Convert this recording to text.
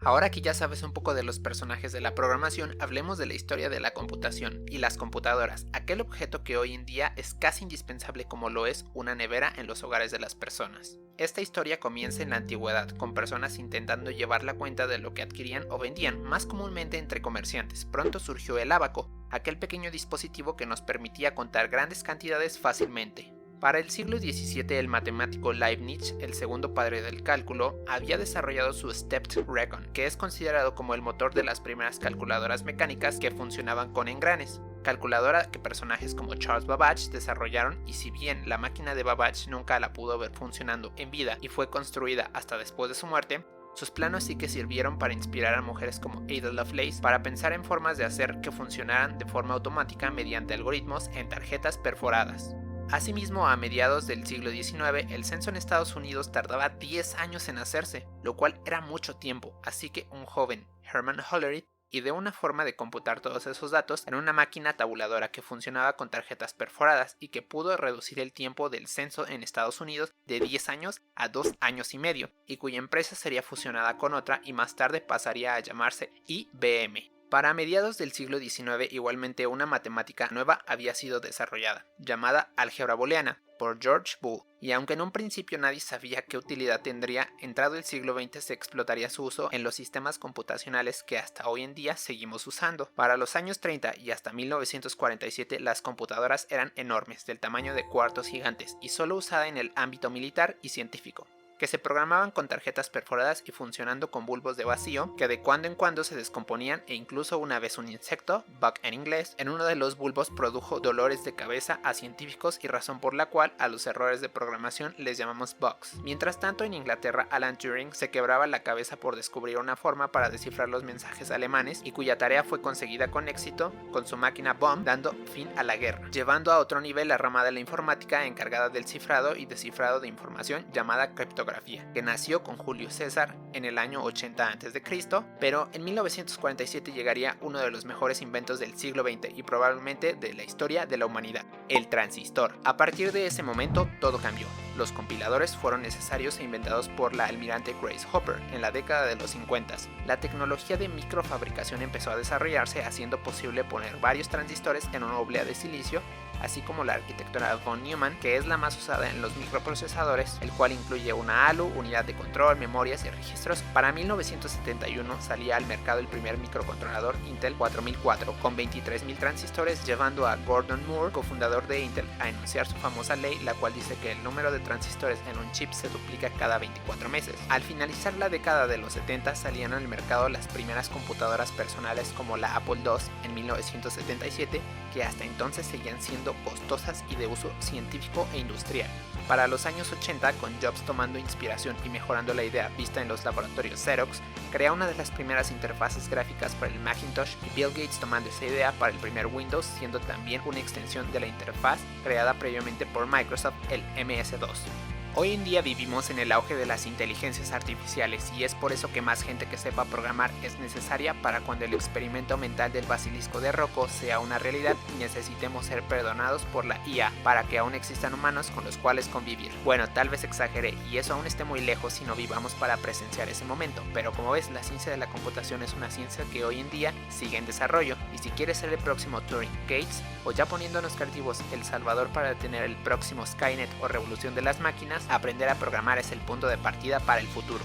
Ahora que ya sabes un poco de los personajes de la programación, hablemos de la historia de la computación y las computadoras, aquel objeto que hoy en día es casi indispensable como lo es una nevera en los hogares de las personas. Esta historia comienza en la antigüedad, con personas intentando llevar la cuenta de lo que adquirían o vendían, más comúnmente entre comerciantes. Pronto surgió el ábaco, aquel pequeño dispositivo que nos permitía contar grandes cantidades fácilmente. Para el siglo XVII, el matemático Leibniz, el segundo padre del cálculo, había desarrollado su Stepped Reckoner, que es considerado como el motor de las primeras calculadoras mecánicas que funcionaban con engranes. Calculadora que personajes como Charles Babbage desarrollaron, y si bien la máquina de Babbage nunca la pudo ver funcionando en vida y fue construida hasta después de su muerte, sus planos sí que sirvieron para inspirar a mujeres como Ada Lovelace para pensar en formas de hacer que funcionaran de forma automática mediante algoritmos en tarjetas perforadas. Asimismo, a mediados del siglo XIX, el censo en Estados Unidos tardaba 10 años en hacerse, lo cual era mucho tiempo, así que un joven, Herman Hollerith, ideó una forma de computar todos esos datos en una máquina tabuladora que funcionaba con tarjetas perforadas y que pudo reducir el tiempo del censo en Estados Unidos de 10 años a 2 años y medio, y cuya empresa sería fusionada con otra y más tarde pasaría a llamarse IBM. Para mediados del siglo XIX, igualmente una matemática nueva había sido desarrollada, llamada álgebra booleana, por George Boole, y aunque en un principio nadie sabía qué utilidad tendría, entrado el siglo XX se explotaría su uso en los sistemas computacionales que hasta hoy en día seguimos usando. Para los años 30 y hasta 1947 las computadoras eran enormes, del tamaño de cuartos gigantes, y solo usada en el ámbito militar y científico, que se programaban con tarjetas perforadas y funcionando con bulbos de vacío que de cuando en cuando se descomponían, e incluso una vez un insecto, bug en inglés, en uno de los bulbos produjo dolores de cabeza a científicos y razón por la cual a los errores de programación les llamamos bugs. Mientras tanto, en Inglaterra, Alan Turing se quebraba la cabeza por descubrir una forma para descifrar los mensajes alemanes y cuya tarea fue conseguida con éxito con su máquina Bomb, dando fin a la guerra, llevando a otro nivel la rama de la informática encargada del cifrado y descifrado de información llamada criptografía, que nació con Julio César en el año 80 a.C., pero en 1947 llegaría uno de los mejores inventos del siglo XX y probablemente de la historia de la humanidad, el transistor. A partir de ese momento todo cambió. Los compiladores fueron necesarios e inventados por la almirante Grace Hopper en la década de los 50. La tecnología de microfabricación empezó a desarrollarse, haciendo posible poner varios transistores en una oblea de silicio, así como la arquitectura von Neumann, que es la más usada en los microprocesadores, el cual incluye una ALU, unidad de control, memorias y registros. Para 1971 salía al mercado el primer microcontrolador Intel 4004 con 23.000 transistores, llevando a Gordon Moore, cofundador de Intel, a enunciar su famosa ley, la cual dice que el número de transistores en un chip se duplica cada 24 meses. Al finalizar la década de los 70 salían al mercado las primeras computadoras personales como la Apple II en 1977, que hasta entonces seguían siendo costosas y de uso científico e industrial. Para los años 80, con Jobs tomando inspiración y mejorando la idea vista en los laboratorios Xerox, crea una de las primeras interfaces gráficas para el Macintosh, y Bill Gates tomando esa idea para el primer Windows, siendo también una extensión de la interfaz creada previamente por Microsoft, el MS-DOS. Hoy en día vivimos en el auge de las inteligencias artificiales, y es por eso que más gente que sepa programar es necesaria para cuando el experimento mental del basilisco de Rocco sea una realidad y necesitemos ser perdonados por la IA para que aún existan humanos con los cuales convivir. Bueno, tal vez exageré y eso aún esté muy lejos si no vivamos para presenciar ese momento, pero como ves, la ciencia de la computación es una ciencia que hoy en día sigue en desarrollo, y si quieres ser el próximo Turing, Gates, o ya poniéndonos creativos, el salvador para detener el próximo Skynet o revolución de las máquinas, aprender a programar es el punto de partida para el futuro.